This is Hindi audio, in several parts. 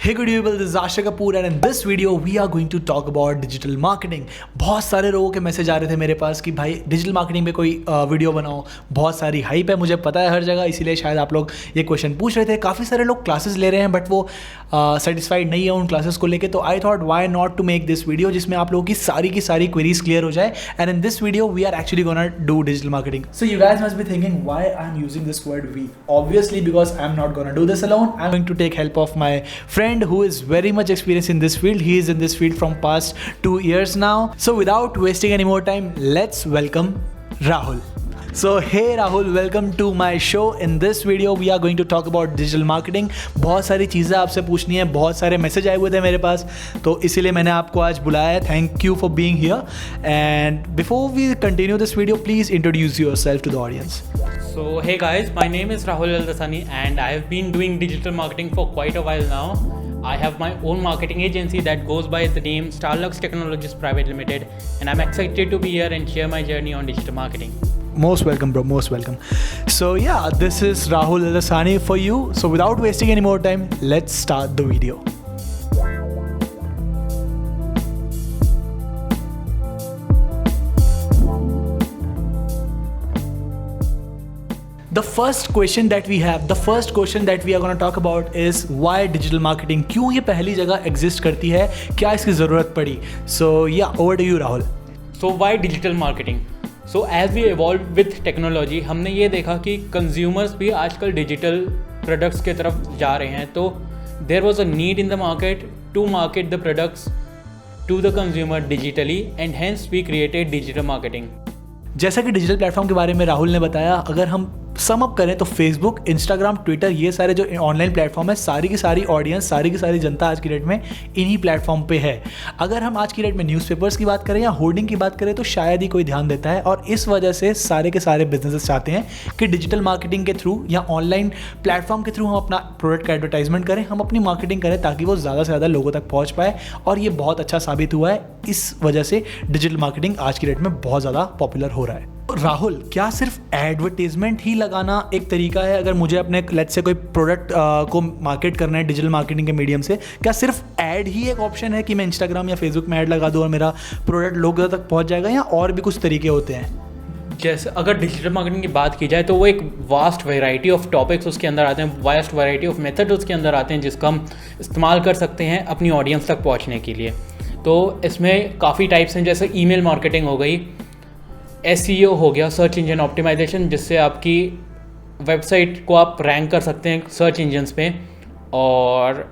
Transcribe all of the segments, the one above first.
Hey good people, this is Asha Kapoor and in this video we are going to talk about digital marketing। बहुत सारे लोगों के मैसेज आ रहे थे मेरे पास कि भाई डिजिटल मार्केटिंग पे कोई वीडियो बनाओ, बहुत सारी हाइप है, मुझे पता है हर जगह, इसीलिए शायद आप लोग ये क्वेश्चन पूछ रहे थे। काफ़ी सारे लोग क्लासेस ले रहे हैं बट वो सेटिस्फाइड नहीं है उन क्लासेस को लेके, तो I thought why not to make this video जिसमें आप लोगों की सारी क्वेरीज क्लियर हो जाए। And in this video we are actually gonna do digital marketing. So you guys must be thinking why I am using this word we. Obviously because I am not gonna do this alone, I am going to take help of my friend who is very much experienced in this field. He is in this field from past 2 years now. So without wasting any more time, let's welcome Rahul. So hey Rahul, welcome to my show. In this video we are going to talk about digital marketing. बहुत सारी चीज़ें आपसे पूछनी है, बहुत सारे मैसेज आए हुए थे मेरे पास, तो इसीलिए मैंने आपको आज बुलाया है। Thank you for being here. And before we continue this video, please introduce yourself to the audience. So hey guys, my name is Rahul Aldasani and I have been doing digital marketing for quite a while now. I have my own marketing agency that goes by the name Starlux Technologies Private Limited, and I'm excited to be here and share my journey on digital marketing. Most welcome bro, most welcome. So yeah, this is Rahul Aldasani for you. So without wasting any more time, let's start the video. The first question that we are going to talk about is why digital marketing? क्यों ये पहली जगह एग्जिस्ट करती है, क्या इसकी ज़रूरत पड़ी? So yeah, over to you Rahul. So why digital marketing? So as we evolve with technology, हमने ये देखा कि consumers भी आजकल digital products के तरफ जा रहे हैं, तो there was a need in the market to market the products to the consumer digitally and hence we created digital marketing. जैसा कि डिजिटल प्लेटफॉर्म के बारे में राहुल ने बताया, अगर हम सम अप करें तो फेसबुक, इंस्टाग्राम, ट्विटर, ये सारे जो ऑनलाइन प्लेटफॉर्म है, सारी की सारी ऑडियंस, सारी की सारी जनता आज की डेट में इन्हीं प्लेटफॉर्म पे है। अगर हम आज की डेट में न्यूज़पेपर्स की बात करें या होर्डिंग की बात करें तो शायद ही कोई ध्यान देता है, और इस वजह से सारे के सारे बिजनेसेस चाहते हैं कि डिजिटल मार्केटिंग के थ्रू या ऑनलाइन प्लेटफॉर्म के थ्रू हम अपना प्रोडक्ट का एडवर्टाइजमेंट करें, हम अपनी मार्केटिंग करें ताकि वो ज़्यादा से ज़्यादा लोगों तक पहुँच पाए, और ये बहुत अच्छा साबित हुआ है। इस वजह से डिजिटल मार्केटिंग आज की डेट में बहुत ज़्यादा पॉपुलर हो रहा है। राहुल, क्या सिर्फ एडवर्टीजमेंट ही लगाना एक तरीका है? अगर मुझे अपने लेट्स से कोई प्रोडक्ट को मार्केट करना है डिजिटल मार्केटिंग के मीडियम से, क्या सिर्फ ऐड ही एक ऑप्शन है कि मैं इंस्टाग्राम या फेसबुक में ऐड लगा दूँ और मेरा प्रोडक्ट लोगों तक पहुंच जाएगा, या और भी कुछ तरीके होते हैं? जैसे अगर डिजिटल मार्केटिंग की बात की जाए तो वो एक वास्ट वैरायटी ऑफ टॉपिक्स उसके अंदर आते हैं, वास्ट वैरायटी ऑफ मेथड उसके अंदर आते हैं जिसका हम इस्तेमाल कर सकते हैं अपनी ऑडियंस तक पहुँचने के लिए। तो इसमें काफ़ी टाइप्स हैं, जैसे ईमेल मार्केटिंग हो गई, SEO हो गया, सर्च इंजन ऑप्टिमाइजेशन, जिससे आपकी वेबसाइट को आप रैंक कर सकते हैं सर्च इंजन्स पे, और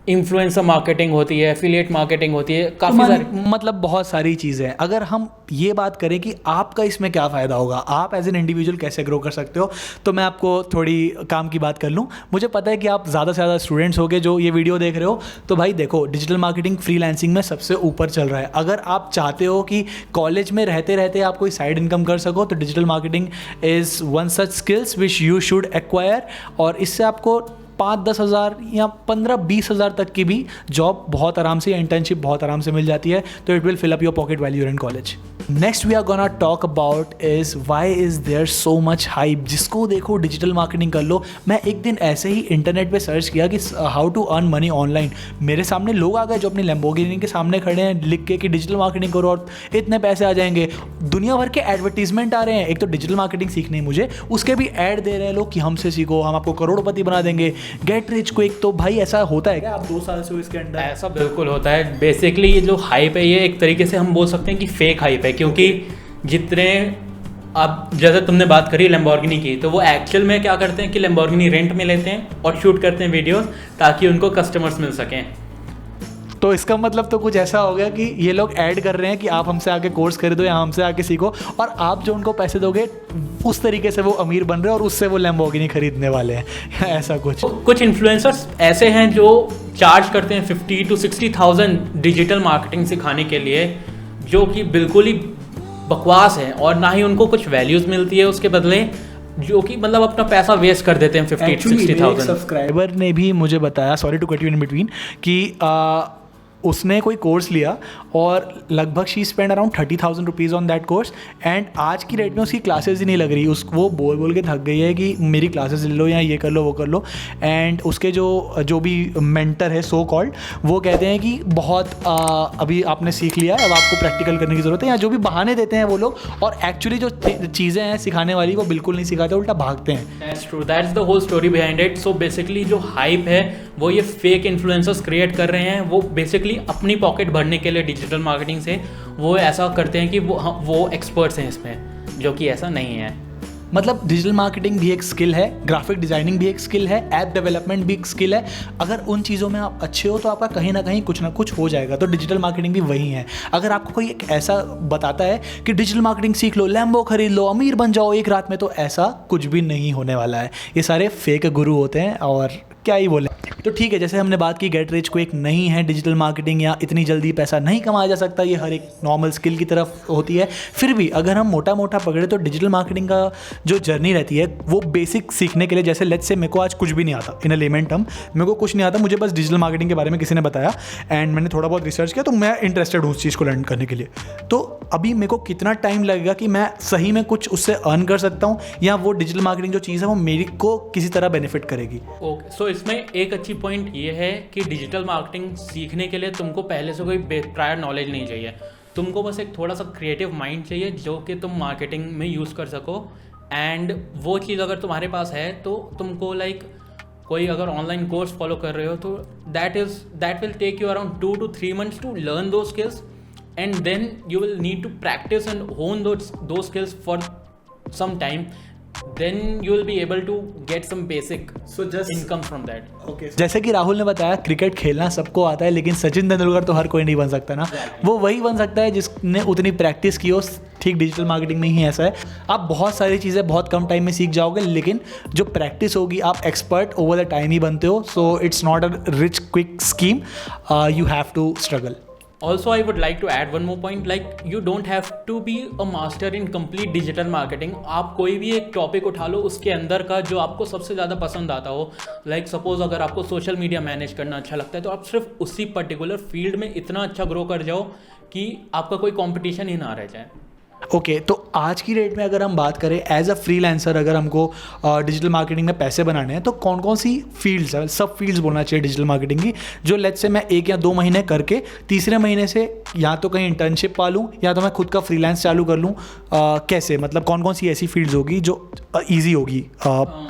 इन्फ्लुएंसर मार्केटिंग होती है, एफिलिएट मार्केटिंग होती है, काफ़ी सारी, मतलब बहुत सारी चीज़ें हैं। अगर हम ये बात करें कि आपका इसमें क्या फ़ायदा होगा, आप एज एन इंडिविजुअल कैसे ग्रो कर सकते हो, तो मैं आपको थोड़ी काम की बात कर लूँ। मुझे पता है कि आप ज़्यादा से ज़्यादा स्टूडेंट्स होगे जो ये वीडियो देख रहे हो, तो भाई देखो, डिजिटल मार्केटिंग फ्रीलांसिंग में सबसे ऊपर चल रहा है। अगर आप चाहते हो कि कॉलेज में रहते रहते आप कोई साइड इनकम कर सको, तो digital marketing is one such skills which you should acquire, और इससे आपको 5-10 हज़ार या 15-20 हज़ार तक की भी जॉब बहुत आराम से, इंटर्नशिप बहुत आराम से मिल जाती है। तो it will fill up your pocket while you are in college. Next we are gonna talk about is why is there so much hype. जिसको देखो डिजिटल मार्केटिंग कर लो। मैं एक दिन ऐसे ही इंटरनेट पे सर्च किया कि how to earn money online. मेरे सामने लोग आ गए जो अपनी लैम्बोर्गिनी के सामने खड़े हैं लिख के कि डिजिटल मार्केटिंग करो और इतने पैसे आ जाएंगे। दुनिया भर के एडवर्टीजमेंट आ रहे हैं। एक तो डिजिटल मार्केटिंग सीखनी है मुझे, उसके भी ऐड दे रहे हैं लोग कि हमसे सीखो, हम आपको करोड़पति बना देंगे, गेट रिच क्विक। तो भाई ऐसा होता है क्या? आप 2 साल से हो इसके अंदर? ऐसा बिल्कुल होता है। बेसिकली ये जो हाइप है ये एक तरीके से हम बोल सकते हैं कि फेक हाइप है, क्योंकि जितने अब जैसे तुमने बात करी लैम्बोर्गिनी की, तो वो एक्चुअल में क्या करते हैं कि लैम्बोर्गिनी रेंट में लेते हैं और शूट करते हैं वीडियोस ताकि उनको कस्टमर्स मिल सकें। तो इसका मतलब तो कुछ ऐसा हो गया कि ये लोग ऐड कर रहे हैं कि आप हमसे आके कोर्स खरीदो या हमसे आके सीखो, और आप जो उनको पैसे दोगे उस तरीके से वो अमीर बन रहे हैं और उससे वो लैम्बोर्गिनी खरीदने वाले हैं। ऐसा कुछ इन्फ्लुएंसर्स ऐसे हैं जो चार्ज करते हैं 50 to 60,000 डिजिटल मार्केटिंग सिखाने के लिए, जो कि बिल्कुल ही बकवास है और ना ही उनको कुछ वैल्यूज़ मिलती है उसके बदले, जो कि मतलब अपना पैसा वेस्ट कर देते हैं 50 to 60,000। सब्सक्राइबर ने भी मुझे बताया, sorry to cut you in between, कि उसने कोई कोर्स लिया और लगभग she spend around 30,000 rupees on that course, and आज की डेट में उसकी क्लासेस ही नहीं लग रही। वो बोल बोल के थक गई है कि मेरी क्लासेस ले लो या ये कर लो वो कर लो, एंड उसके जो भी मेंटर है सो कॉल्ड, वो कहते हैं कि बहुत अभी आपने सीख लिया है, अब आपको प्रैक्टिकल करने की ज़रूरत है, या जो भी बहाने देते हैं वो लोग, और एक्चुअली जो चीज़ें हैं सिखाने वाली वो बिल्कुल नहीं सिखाते, उल्टा भागते हैं। That's true, that's the whole story behind it. So basically जो हाइप है वो ये फेक इन्फ्लुएंसर्स क्रिएट कर रहे हैं, वो बेसिकली अपनी पॉकेट भरने के लिए डिजिटल मार्केटिंग से वो ऐसा करते हैं कि वो एक्सपर्ट्स हैं इसमें, जो कि ऐसा नहीं है। मतलब डिजिटल मार्केटिंग भी एक स्किल है, ग्राफिक डिज़ाइनिंग भी एक स्किल है, ऐप डेवलपमेंट भी एक स्किल है। अगर उन चीज़ों में आप अच्छे हो तो आपका कहीं ना कहीं कुछ ना कुछ हो जाएगा। तो डिजिटल मार्केटिंग भी वही है। अगर आपको कोई एक ऐसा बताता है कि डिजिटल मार्केटिंग सीख लो, लैम्बो खरीद लो, अमीर बन जाओ एक रात में, तो ऐसा कुछ भी नहीं होने वाला है। ये सारे फेक गुरु होते हैं और क्या ही बोले। तो ठीक है, जैसे हमने बात की गेट रिच क्विक नहीं है डिजिटल मार्केटिंग, या इतनी जल्दी पैसा नहीं कमाया जा सकता, ये हर एक नॉर्मल स्किल की तरफ होती है। फिर भी अगर हम मोटा मोटा पकड़े तो डिजिटल मार्केटिंग का जो जर्नी रहती है वो बेसिक सीखने के लिए, जैसे लेट्स से मेरे को आज कुछ भी नहीं आता, इन अ लेमन टर्म मेरे को कुछ नहीं आता, मुझे बस डिजिटल मार्केटिंग के बारे में किसी ने बताया एंड मैंने थोड़ा बहुत रिसर्च किया, तो मैं इंटरेस्टेड हूँ उस चीज़ को लर्न करने के लिए। तो अभी मेरे को कितना टाइम लगेगा कि मैं सही में कुछ उससे अर्न कर सकता हूँ, या वो डिजिटल मार्केटिंग जो चीज़ है वो मेरी को किसी तरह बेनिफिट करेगी। ओके, सो इसमें एक अच्छी पॉइंट ये है कि डिजिटल मार्केटिंग सीखने के लिए तुमको पहले से कोई प्रायर नॉलेज नहीं चाहिए, तुमको बस एक थोड़ा सा क्रिएटिव माइंड चाहिए जो कि तुम मार्केटिंग में यूज़ कर सको। एंड वो चीज़ अगर तुम्हारे पास है तो तुमको लाइक कोई अगर ऑनलाइन कोर्स फॉलो कर रहे हो तो that will take you around 2 to 3 months to learn those skills, and then you will need to practice and hone those skills for some time, then you will be able to get some basic income from that. Okay. जैसे कि राहुल ने बताया क्रिकेट खेलना सबको आता है, लेकिन सचिन तेंदुलकर तो हर कोई नहीं बन सकता ना। वो वही बन सकता है जिसने उतनी प्रैक्टिस की हो। ठीक डिजिटल मार्केटिंग में ही ऐसा है, आप बहुत सारी चीज़ें बहुत कम टाइम में सीख जाओगे, लेकिन जो प्रैक्टिस होगी आप एक्सपर्ट ओवर द टाइम ही बनते हो। So it's not a rich quick scheme, you have to struggle. Also, I would like to add one more point, like you don't have to be a master in complete digital marketing. आप कोई भी एक टॉपिक उठा लो, उसके अंदर का जो आपको सबसे ज़्यादा पसंद आता हो, लाइक सपोज अगर आपको सोशल मीडिया मैनेज करना अच्छा लगता है तो आप सिर्फ उसी पर्टिकुलर फील्ड में इतना अच्छा ग्रो कर जाओ कि आपका कोई कंपटीशन ही ना रह जाए। ओके, तो आज की डेट में अगर हम बात करें एज अ फ्रीलांसर, अगर हमको डिजिटल मार्केटिंग में पैसे बनाने हैं तो कौन कौन सी फील्ड्स है, सब फील्ड्स बोलना चाहिए डिजिटल मार्केटिंग की, जो लेट्स से मैं 1 या 2 महीने करके तीसरे महीने से या तो कहीं इंटर्नशिप पा लूँ या तो मैं खुद का फ्रीलांस चालू कर लूँ, कैसे, मतलब कौन कौन सी ऐसी फील्ड्स होगी जो ईजी होगी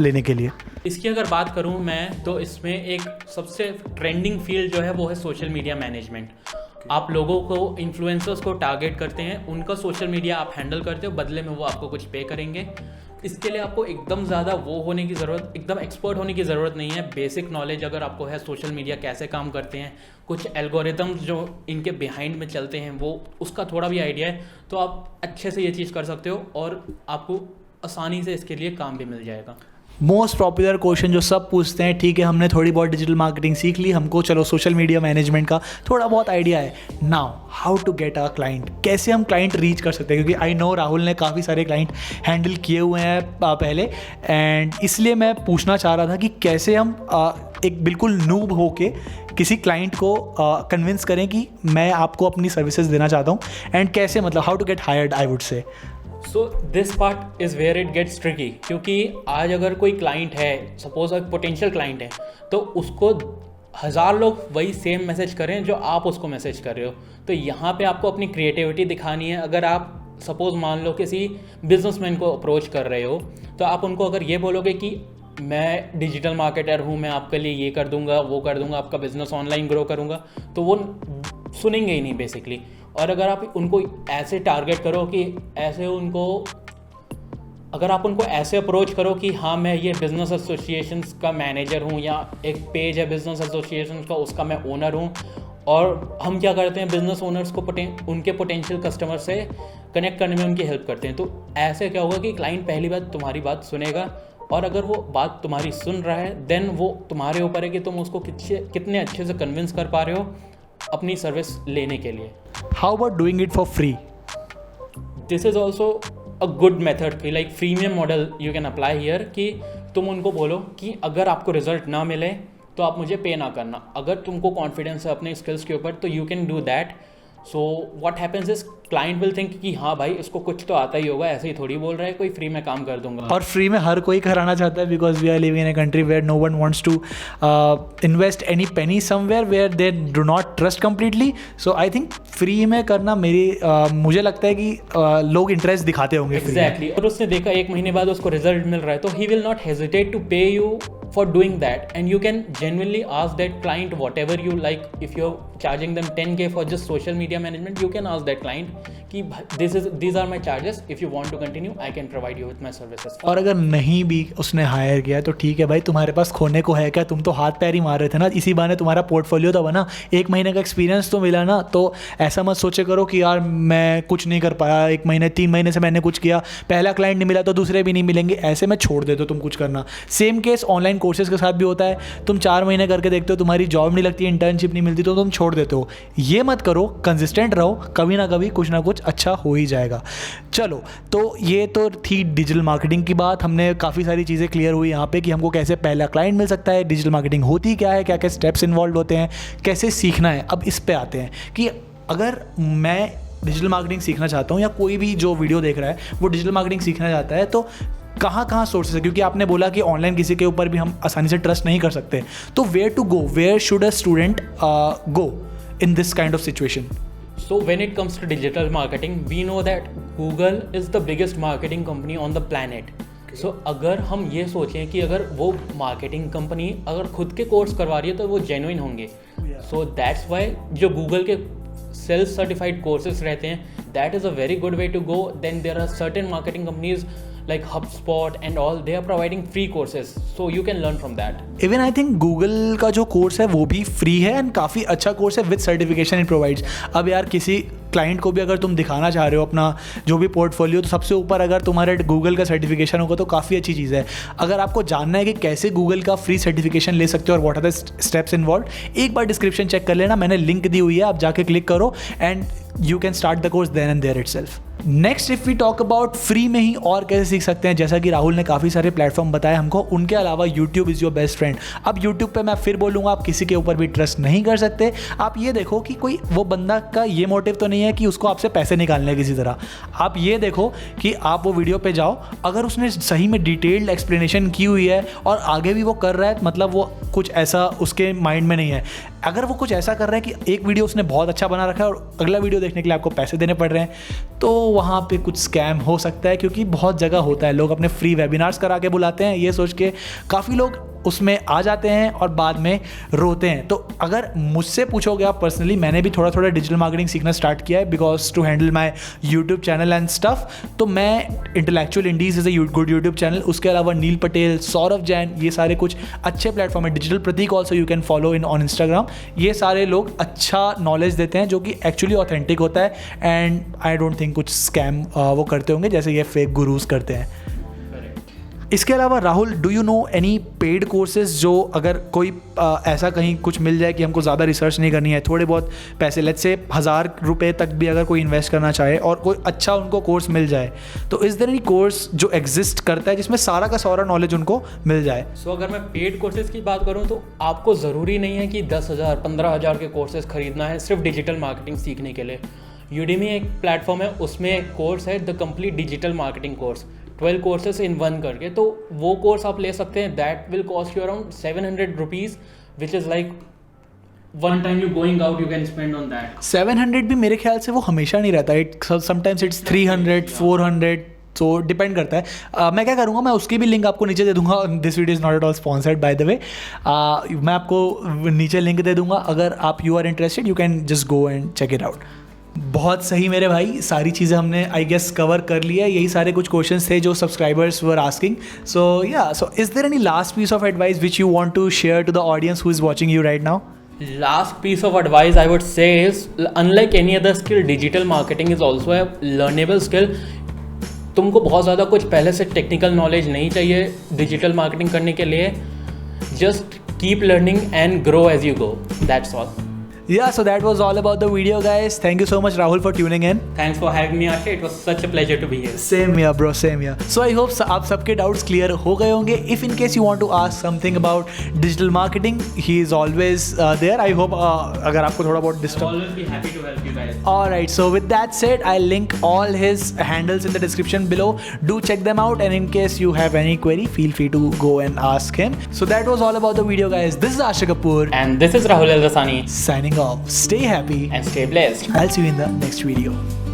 लेने के लिए? इसकी अगर बात करूँ मैं तो इसमें एक सबसे ट्रेंडिंग फील्ड जो है वो है सोशल मीडिया मैनेजमेंट। आप लोगों को, इन्फ्लुएंसर्स को टारगेट करते हैं, उनका सोशल मीडिया आप हैंडल करते हो, बदले में वो आपको कुछ पे करेंगे। इसके लिए आपको एकदम ज़्यादा वो होने की ज़रूरत, एकदम एक्सपर्ट होने की ज़रूरत नहीं है। बेसिक नॉलेज अगर आपको है सोशल मीडिया कैसे काम करते हैं, कुछ एल्गोरिदम्स जो इनके बिहाइंड में चलते हैं वो उसका थोड़ा भी आइडिया है, तो आप अच्छे से ये चीज़ कर सकते हो और आपको आसानी से इसके लिए काम भी मिल जाएगा। मोस्ट पॉपुलर क्वेश्चन जो सब पूछते हैं, ठीक है हमने थोड़ी बहुत डिजिटल मार्केटिंग सीख ली, हमको चलो सोशल मीडिया मैनेजमेंट का थोड़ा बहुत आइडिया है, now how to get a client, कैसे हम क्लाइंट रीच कर सकते हैं? क्योंकि आई नो राहुल ने काफ़ी सारे क्लाइंट हैंडल किए हुए हैं पहले, एंड इसलिए मैं पूछना चाह रहा था कि कैसे हम एक बिल्कुल नूब होके किसी क्लाइंट को कन्विंस करें कि मैं आपको अपनी सर्विसेज देना चाहता हूँ, एंड कैसे, मतलब how to get hired, I would say. So this part is where it gets tricky, क्योंकि आज अगर कोई क्लाइंट है, सपोज एक पोटेंशियल क्लाइंट है, तो उसको 1000 लोग वही सेम मैसेज करें जो आप उसको मैसेज कर रहे हो, तो यहाँ पे आपको अपनी क्रिएटिविटी दिखानी है। अगर आप सपोज मान लो किसी बिजनेसमैन को अप्रोच कर रहे हो, तो आप उनको अगर ये बोलोगे कि मैं डिजिटल मार्केटर हूँ, मैं आपके लिए ये कर दूँगा वो कर दूँगा, आपका बिजनेस ऑनलाइन ग्रो करूँगा, तो वो सुनेंगे ही नहीं बेसिकली। और अगर आप उनको ऐसे टारगेट करो कि ऐसे उनको, अगर आप उनको ऐसे अप्रोच करो कि हाँ मैं ये बिज़नेस एसोसिएशंस का मैनेजर हूँ, या एक पेज है बिज़नेस एसोसिएशंस का उसका मैं ओनर हूँ, और हम क्या करते हैं बिज़नेस ओनर्स को उनके पोटेंशियल कस्टमर से कनेक्ट करने में उनकी हेल्प करते हैं, तो ऐसे क्या होगा कि क्लाइंट पहली बात तुम्हारी बात सुनेगा, और अगर वो बात तुम्हारी सुन रहा है देन वो तुम्हारे ऊपर है कि तुम उसको कितने अच्छे से कन्विंस कर पा रहे हो अपनी सर्विस लेने के लिए। How about doing it for free? This is also a good method कि like freemium model you can apply here, कि तुम उनको बोलो कि अगर आपको रिजल्ट ना मिले तो आप मुझे पे ना करना। अगर तुमको कॉन्फिडेंस है अपने स्किल्स के ऊपर तो you can do that. So what happens is client will think कि हाँ भाई इसको कुछ तो आता ही होगा, ऐसे ही थोड़ी बोल रहा है कोई, फ्री में काम कर दूंगा। और फ्री में हर कोई कराना चाहता है, because we are living in a country where no one wants to invest any penny somewhere where they do not trust completely. So I think free में करना मुझे लगता है कि लोग इंटरेस्ट दिखाते होंगे। एग्जैक्टली। और उसने देखा 1 महीने बाद उसको रिजल्ट मिल रहा है, तो he will not hesitate to pay you for doing that, and you can genuinely ask that client whatever you like. If you're charging them 10K for just social media management, you can ask that client कि these are my charges, if you want to continue I can provide you with my services. और अगर नहीं भी उसने हायर किया तो ठीक है भाई, तुम्हारे पास खोने को है क्या? तुम तो हाथ पैर ही मार रहे थे ना, इसी बहाने तुम्हारा पोर्टफोलियो तो बना, 1 महीने का एक्सपीरियंस तो मिला ना। तो ऐसा मत सोचे करो कि यार मैं कुछ नहीं कर पाया, 1 महीने 3 महीने से मैंने कुछ किया, पहला क्लाइंट नहीं मिला तो दूसरे भी नहीं मिलेंगे, ऐसे में छोड़ दे दो तुम कुछ करना। सेम केस ऑनलाइन कोर्सेज के साथ भी होता है, तुम 4 महीने करके देखते हो, तुम्हारी जॉब नहीं लगती, इंटर्नशिप नहीं मिलती तो तुम छोड़ देते हो। ये मत करो, कंसिस्टेंट रहो, कभी ना कभी कुछ ना कुछ अच्छा हो ही जाएगा। चलो, तो ये तो थी डिजिटल मार्केटिंग की बात। हमने काफ़ी सारी चीज़ें क्लियर हुई यहाँ पे कि हमको कैसे पहला क्लाइंट मिल सकता है, डिजिटल मार्केटिंग होती क्या है, क्या क्या स्टेप्स इन्वॉल्व होते हैं, कैसे सीखना है। अब इस पे आते हैं कि अगर मैं डिजिटल मार्केटिंग सीखना चाहता हूँ या कोई भी जो वीडियो देख रहा है वो डिजिटल मार्केटिंग सीखना चाहता है, तो कहाँ सोर्सेस है? क्योंकि आपने बोला कि ऑनलाइन किसी के ऊपर भी हम आसानी से ट्रस्ट नहीं कर सकते, तो where to go, where should a student go in this kind of situation? So when it comes to digital marketing, we know that Google is the biggest marketing company on the planet. So अगर हम ये सोचें कि अगर वो मार्केटिंग कंपनी अगर खुद के कोर्स करवा रही है तो वो जेन्युइन होंगे। सो दैट्स वाई जो गूगल के सेल्फ सर्टिफाइड कोर्सेज रहते हैं, that is a very good way to go. Then there are certain marketing companies like HubSpot and all, they are providing free courses, so you can learn from that. Even I think Google का जो कोर्स है वो भी फ्री है एंड काफ़ी अच्छा कोर्स है विद सर्टिफिकेशन इट प्रोवाइड्स। अब यार किसी क्लाइंट को भी अगर तुम दिखाना चाह रहे हो अपना जो भी पोर्टफोलियो, तो सबसे ऊपर अगर तुम्हारे गूगल का सर्टिफिकेशन होगा तो काफ़ी अच्छी चीज़ है। अगर आपको जानना है कि कैसे गूगल का फ्री सर्टिफिकेशन ले सकते हो और what are the steps involve, एक बार डिस्क्रिप्शन चेक कर लेना, मैंने लिंक दी हुई है, आप जाके क्लिक करो and you can start the course then and there itself. Next if we talk about free में ही और कैसे सीख सकते हैं, जैसा कि राहुल ने काफ़ी सारे प्लेटफॉर्म बताए हमको, उनके अलावा YouTube is your best friend. अब यूट्यूब पे मैं फिर बोलूँगा, आप किसी के ऊपर भी ट्रस्ट नहीं कर सकते। आप ये देखो कि कोई वो बंदा का ये मोटिव तो नहीं है कि उसको आपसे पैसे निकालने किसी तरह। आप ये देखो कि आप वो वीडियो पे जाओ, अगर उसने सही में डिटेल्ड एक्सप्लेनेशन की हुई है और आगे भी वो कर रहा है, मतलब वो कुछ ऐसा उसके माइंड में नहीं है। अगर वो कुछ ऐसा कर रहा है कि एक वीडियो उसने बहुत अच्छा बना रखा है और अगला वीडियो देखने के लिए आपको पैसे देने पड़ रहे हैं, तो वहाँ पे कुछ स्कैम हो सकता है। क्योंकि बहुत जगह होता है, लोग अपने फ्री वेबिनार्स करा के बुलाते हैं, ये सोच के काफ़ी लोग उसमें आ जाते हैं और बाद में रोते हैं। तो अगर मुझसे पूछोगे आप पर्सनली, मैंने भी थोड़ा थोड़ा डिजिटल मार्केटिंग सीखना स्टार्ट किया है because to handle my YouTube channel and stuff. तो मैं intellectual indies is a good YouTube channel, उसके अलावा नील पटेल, सौरभ जैन, ये सारे कुछ अच्छे प्लेटफॉर्म है। Digital Pratik also you can follow in on Instagram. ये सारे लोग अच्छा नॉलेज देते हैं जो कि एक्चुअली ऑथेंटिक होता है एंड आई डोंट थिंक कुछ स्कैम वो करते होंगे जैसे ये फेक गुरूज करते हैं। इसके अलावा Rahul, do you know any paid courses जो अगर कोई ऐसा कहीं कुछ मिल जाए कि हमको ज़्यादा रिसर्च नहीं करनी है, थोड़े बहुत पैसे, लेट्स से 1000 रुपये तक भी अगर कोई इन्वेस्ट करना चाहे और कोई अच्छा उनको कोर्स मिल जाए, तो इज़ देयर एनी कोर्स जो एग्जिस्ट करता है जिसमें सारा का सारा नॉलेज उनको मिल जाए? सो अगर मैं पेड कोर्सेज की बात करूँ तो आपको ज़रूरी नहीं है कि 10,000 15,000 के कोर्सेज खरीदना है सिर्फ डिजिटल मार्केटिंग सीखने के लिए। यूडेमी एक प्लेटफॉर्म है, उसमें एक कोर्स है the complete digital marketing course, 12 courses in 1 करके, तो वो कोर्स आप ले सकते हैं। That will cost you around 700 rupees, which is like one time you going out you can spend on that. 700 भी मेरे ख्याल से वो हमेशा नहीं रहता, समटाइम्स इट्स 300 400, तो डिपेंड करता है। मैं क्या करूँगा, मैं उसकी भी लिंक आपको नीचे दे दूँगा। This video is not at all sponsored by the way. मैं आपको नीचे लिंक दे दूँगा, अगर आप you are interested you can just go and check it out. बहुत सही मेरे भाई, सारी चीज़ें हमने आई गेस कवर कर लिया। यही सारे कुछ क्वेश्चंस थे जो subscribers were asking. So yeah, so is there any last piece of advice which you want to share to the audience who is watching you right now? Last piece of advice I would say is, unlike any other skill, digital marketing is also a learnable skill. तुमको बहुत ज़्यादा कुछ पहले से टेक्निकल नॉलेज नहीं चाहिए डिजिटल मार्केटिंग करने के लिए। Just keep learning and grow as you go, that's all. Yeah, so that was all about the video, guys. Thank you so much, Rahul, for tuning in. Thanks for having me, Akshay. It was such a pleasure to be here. Same here, bro. Same here. So I hope आप सबके doubts clear हो गए होंगे. If in case you want to ask something about digital marketing, he is always there. I hope अगर आपको थोड़ा बहुत I'll disturb. always be happy to help you guys. Alright, so with that said, I'll link all his handles in the description below. Do check them out, and in case you have any query, feel free to go and ask him. So that was all about the video, guys. This is Asha Kapoor And this is Rahul Eldasani. signing off. Stay happy. And stay blessed. I'll see you in the next video.